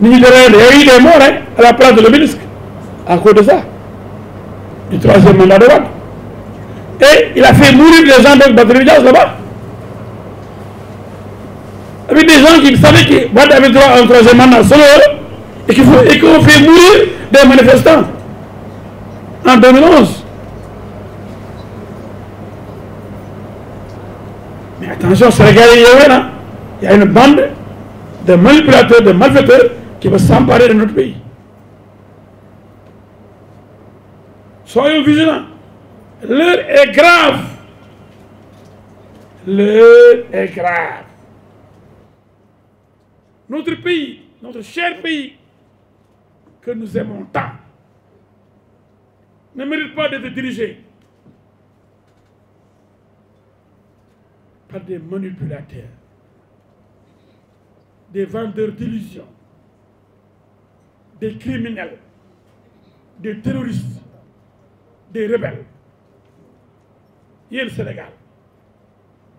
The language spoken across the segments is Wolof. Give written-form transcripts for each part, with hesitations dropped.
Il y a eu des morts hein, à la place de l'obélisque à cause de ça, du troisième mandat de Wade. Et il a fait mourir des gens de Barthélémy Dias là-bas. Avec des gens qui savaient que Wade avait droit à un troisième mandat solo et qu'on fait mourir des manifestants en 2011. Mais attention, Sénégalais, il y a une bande de manipulateurs, de malfaiteurs qui veulent s'emparer de notre pays. Soyons vigilants. L'heure est grave. L'heure est grave. Notre pays, notre cher pays, que nous aimons tant, ne mérite pas d'être dirigé par des manipulateurs, des vendeurs d'illusions, des criminels, des terroristes, des rebelles. Yéen Sénégal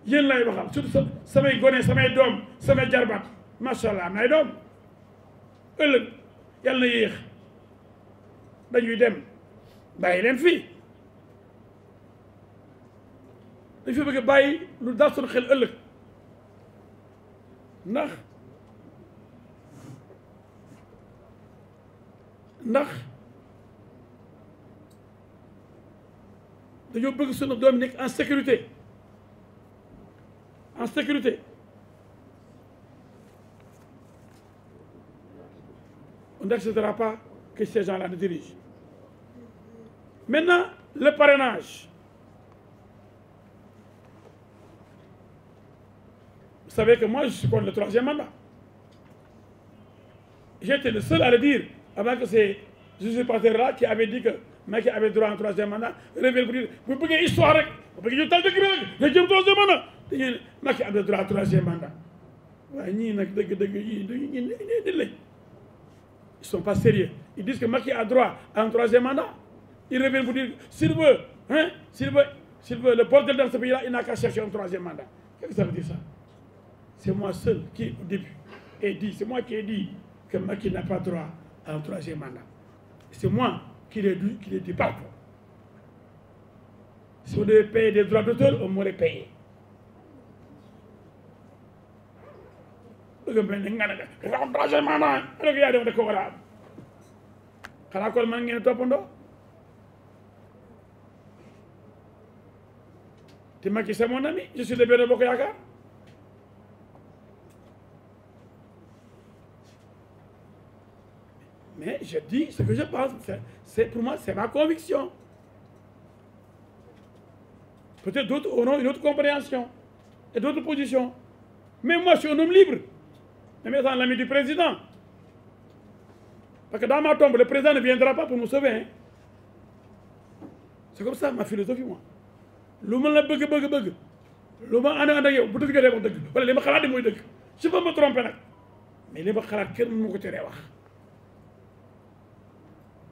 yéen lay waxal surtout samay gone samay doom samay jarbaat macha allah am nay doom ëllëg yàlla na yéex dañuy dem bàyyi leen fii dañ fi bëgg a bàyyi lu dal suñu xel ëllëg ndax dañoo bëgg suñu doom nekk en sécurité on n'acceptera pas que ces gens-là nous dirigent. Maintenant, le parrainage. Vous savez que moi, je suis contre le troisième mandat. J'étais le seul à le dire, avant que ces usurpateurs-là qui avaient dit que Macky avait droit à un troisième mandat, révèle pour dire, vous pouvez histoire, vous pouvez dire, le troisième mandat. Macky a droit à un troisième mandat. Ils ne sont pas sérieux. Ils disent que Macky a droit à un troisième mandat. Ils reviennent pour dire, s'il veut, le bordel dans ce pays-là, il n'a qu'à chercher un troisième mandat. Qu'est-ce que ça veut dire ça? C'est moi seul qui, au début, c'est moi qui ai dit que Macky n'a pas droit à un troisième mandat. C'est moi qui l'ai dit partout. Si on devait payer des droits d'auteur, on m'aurait payé. Troisième mandat, Macky, c'est mon ami, je suis le Benno Bokk Yaakaar. Mais je dis ce que je pense. Pour moi, c'est ma conviction. Peut-être d'autres auront une autre compréhension et d'autres positions. Mais moi, je suis un homme libre. Même étant l'ami du président. Parce que dans ma tombe, le président ne viendra pas pour me sauver. Hein. C'est comme ça ma philosophie, moi. Je peux me tromper, mais je ne peux pas me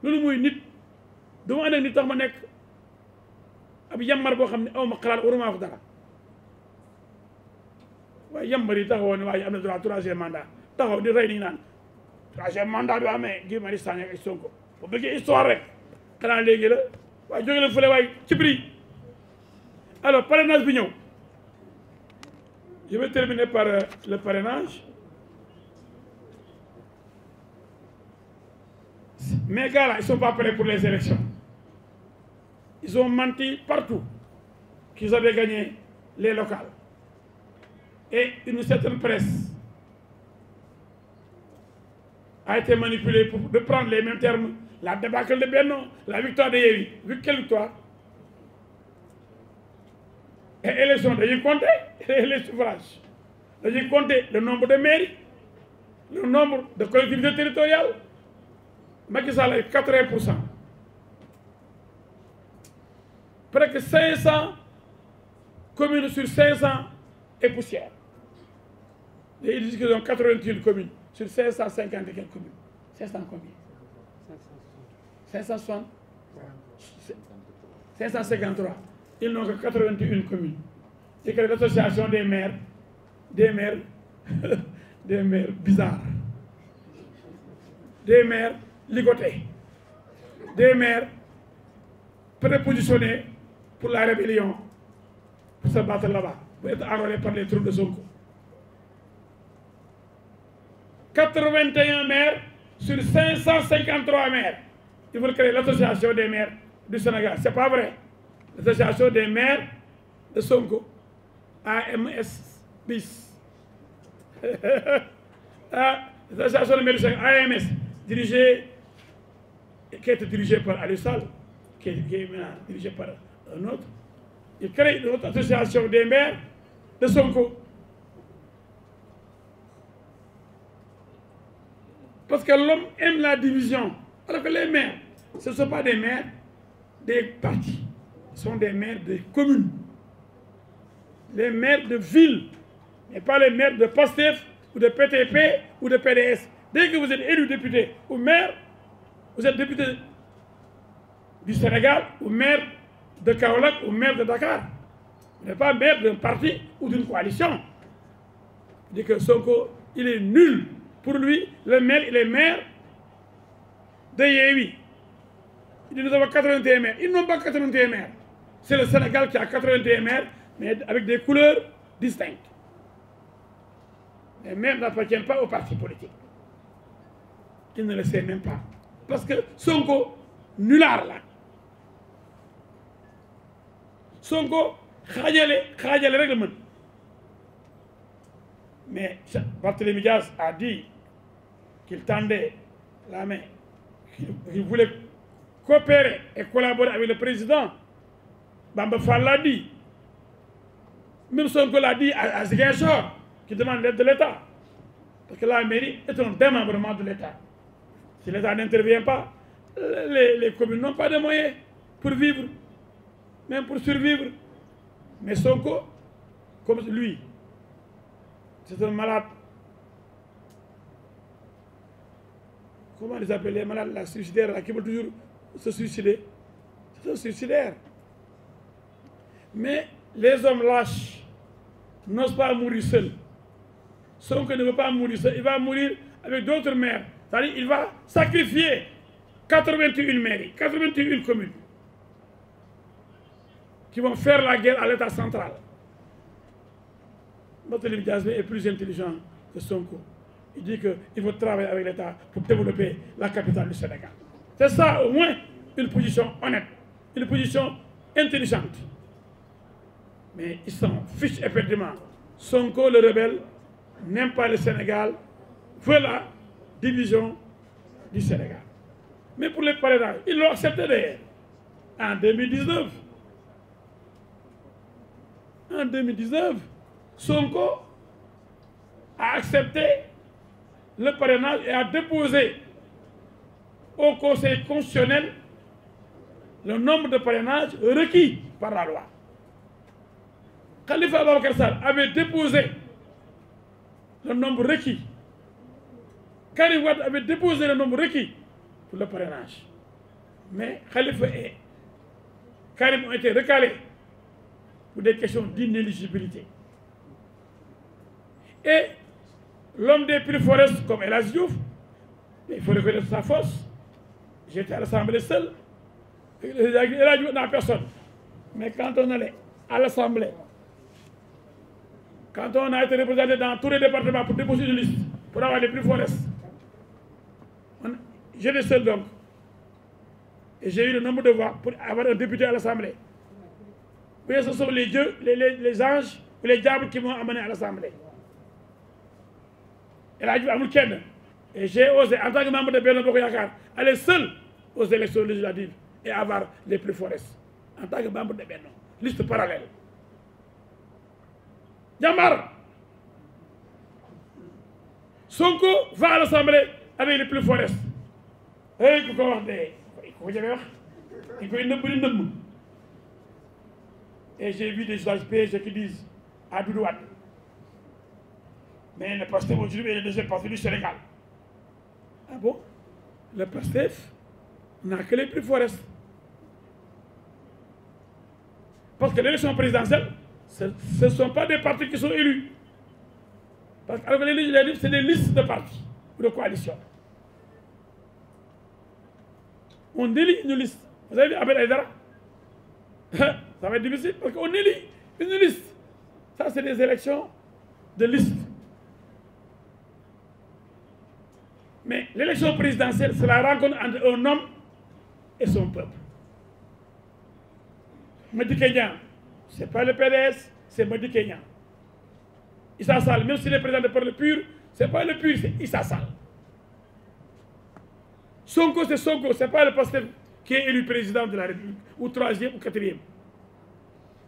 loolu mooy nit dama ànd ak nit tax ma nekk ab yambar boo xam ne aw ma xalaat waruma wax dara waaye yambar yi taxawoon ne waaye am na droit troisième mandat taxaw di rey ni naan troisième mandat bi amee Guy Marius Sagna ak Sonko bu bëggee histoire rek xanaa léegi la waaye jóge la fële waaye ci bri alors parrainage bi ñëw je vais terminer par le parrainage. Mes gars-là, ils ne sont pas prêts pour les élections. Ils ont menti partout qu'ils avaient gagné les locales. Et une certaine presse a été manipulée pour prendre les mêmes termes. La débâcle de Benno, la victoire de Yewwi. Vu quelle victoire? Et élection, ils compter les suffrages. Ils compter le nombre de mairies, le nombre de collectivités territoriales. Macky Sall a 80%. Près que 500 communes sur 500 et poussière. Et ils disent qu'ils ont 81 communes sur 550 et quelques communes. 500 combien? 560 553. Ils n'ont que 81 communes. C'est que l'association des maires bizarres. des maires ligotés, des maires prépositionnés pour la rébellion, pour se battre là-bas, pour être enrôlés par les troupes de Sonko. 81 maires sur 553 maires. Ils veulent créer l'association des maires du Sénégal. C'est pas vrai. L'association des maires de Sonko, AMS bis. L'association des maires du Sénégal, AMS, qui a été dirigée par Aliou Sall, qui est maintenant dirigée par un autre. Il crée une autre association des maires de Sonko. Parce que l'homme aime la division. Alors que les maires, ce ne sont pas des maires des partis. Ce sont des maires des communes. Les maires de villes. Et pas les maires de PASTEF ou de PTP ou de PDS. Dès que vous êtes élu député ou maire, vous êtes député du Sénégal ou maire de Kaolack ou maire de Dakar. Vous n'êtes pas maire d'un parti ou d'une coalition. Il dit que Sonko, il est nul. Pour lui, le maire, il est maire de Yewwi. Il dit nous avons 81 maires. Ils n'ont pas 81 maires. C'est le Sénégal qui a 81 maires, mais avec des couleurs distinctes. Les maires n'appartiennent pas au parti politique. Il ne le sait même pas. Parce que Sonko, nulard là. Sonko, khadjale règlement. Mais Barthélémy Dias a dit qu'il tendait la main, qu'il voulait coopérer et collaborer avec le président. Bamba Fall l'a dit. Même Sonko l'a dit à Ziguinchor, qui demande l'aide de l'État. Parce que la mairie est un démembrement de l'État. Si l'État n'intervient pas, les communes n'ont pas de moyens pour vivre, même pour survivre. Mais Sonko, comme lui, c'est un malade. Comment les appeler les malades, la suicidaire, là, qui veulent toujours se suicider? C'est un suicidaire. Mais les hommes lâches n'osent pas mourir seuls. Sonko ne veut pas mourir seul, il va mourir avec d'autres maires. C'est-à-dire il va sacrifier 81 mairies, 81 communes qui vont faire la guerre à l'État central. Barthélémy Dias est plus intelligent que Sonko. Il dit qu'il faut travailler avec l'État pour développer la capitale du Sénégal. C'est ça au moins une position honnête, une position intelligente. Mais ils s'en fichent éperdument. Sonko, le rebelle, n'aime pas le Sénégal, veut la division du Sénégal. Mais pour les parrainages, ils l'ont accepté d'ailleurs. En 2019. En 2019, Sonko a accepté le parrainage et a déposé au Conseil constitutionnel le nombre de parrainages requis par la loi. Khalifa Ababacar Sall avait déposé le nombre requis. Karim Wade avait déposé le nombre requis pour le parrainage. Mais Khalifa et Karim ont été recalés pour des questions d'inéligibilité. Et l'homme des plus forts comme El Hadji Diouf, il faut reconnaître sa force. J'étais à l'Assemblée seul. El Hadji Diouf n'a personne. Mais quand on allait à l'Assemblée, quand on a été représenté dans tous les départements pour déposer une liste, pour avoir les plus forts, j'étais seul donc. Et j'ai eu le nombre de voix pour avoir un député à l'Assemblée. Oui, ce sont les dieux, les anges ou les diables qui m'ont amené à l'Assemblée. Et là, et j'ai osé, en tant que membre de Benno Bokk Yakaar, aller seul aux élections législatives et avoir les plus forts. En tant que membre de Benno. Liste parallèle. Jambar. Sonko va à l'Assemblée avec les plus forts. Et il faut et j'ai vu des journalistes PSG qui disent à Doudou Wade, mais le PASTEF aujourd'hui est le deuxième parti du Sénégal. Ah bon? Le PASTEF n'a que les plus forts. Parce que l'élection présidentielle, ce ne sont pas des partis qui sont élus. Parce que les législatives, c'est des listes de partis ou de coalitions. on élit une liste. Vous avez vu Ahmed Aïdara? Ça va être difficile parce qu'on élit une liste. Ça, c'est des élections de liste. Mais l'élection présidentielle, c'est la rencontre entre un homme et son peuple. Madické Niang, ce n'est pas le PDS, c'est Madické Niang. Issa Sall, même s'il est présenté par le PUR, ce n'est pas le PUR, c'est Issa Sall. Sonko, c'est Sonko, ce n'est pas le Pastef qui est élu président de la République, ou troisième ou quatrième.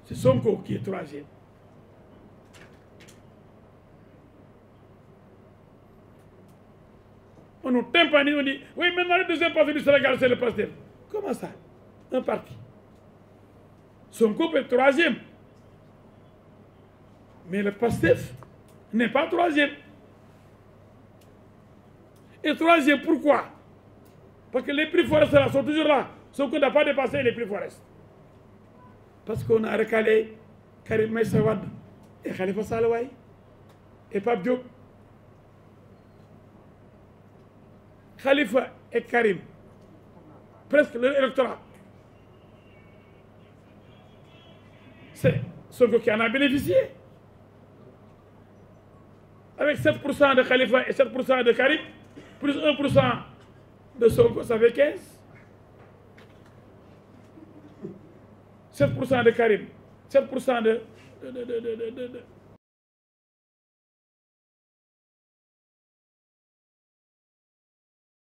C'est Sonko qui est troisième. On nous tympanise, on dit, oui, maintenant le deuxième parti du Sénégal, c'est le Pastef. Comment ça? Un parti. Sonko peut être troisième. Mais le Pastef n'est pas troisième. Et troisième, pourquoi? Parce que les prix forest là sont toujours là. Sonko n'a pas dépassé les prix forest. Parce qu'on a recalé Karim Meïssa Wade et Khalifa Sall et Pape Diop. Khalifa et Karim, presque leur électorat, c'est Sonko qui en a bénéficié. Avec 7% de Khalifa et 7% de Karim, plus 1% de Sonko, ça fait 15. 7% de Karim, 7% de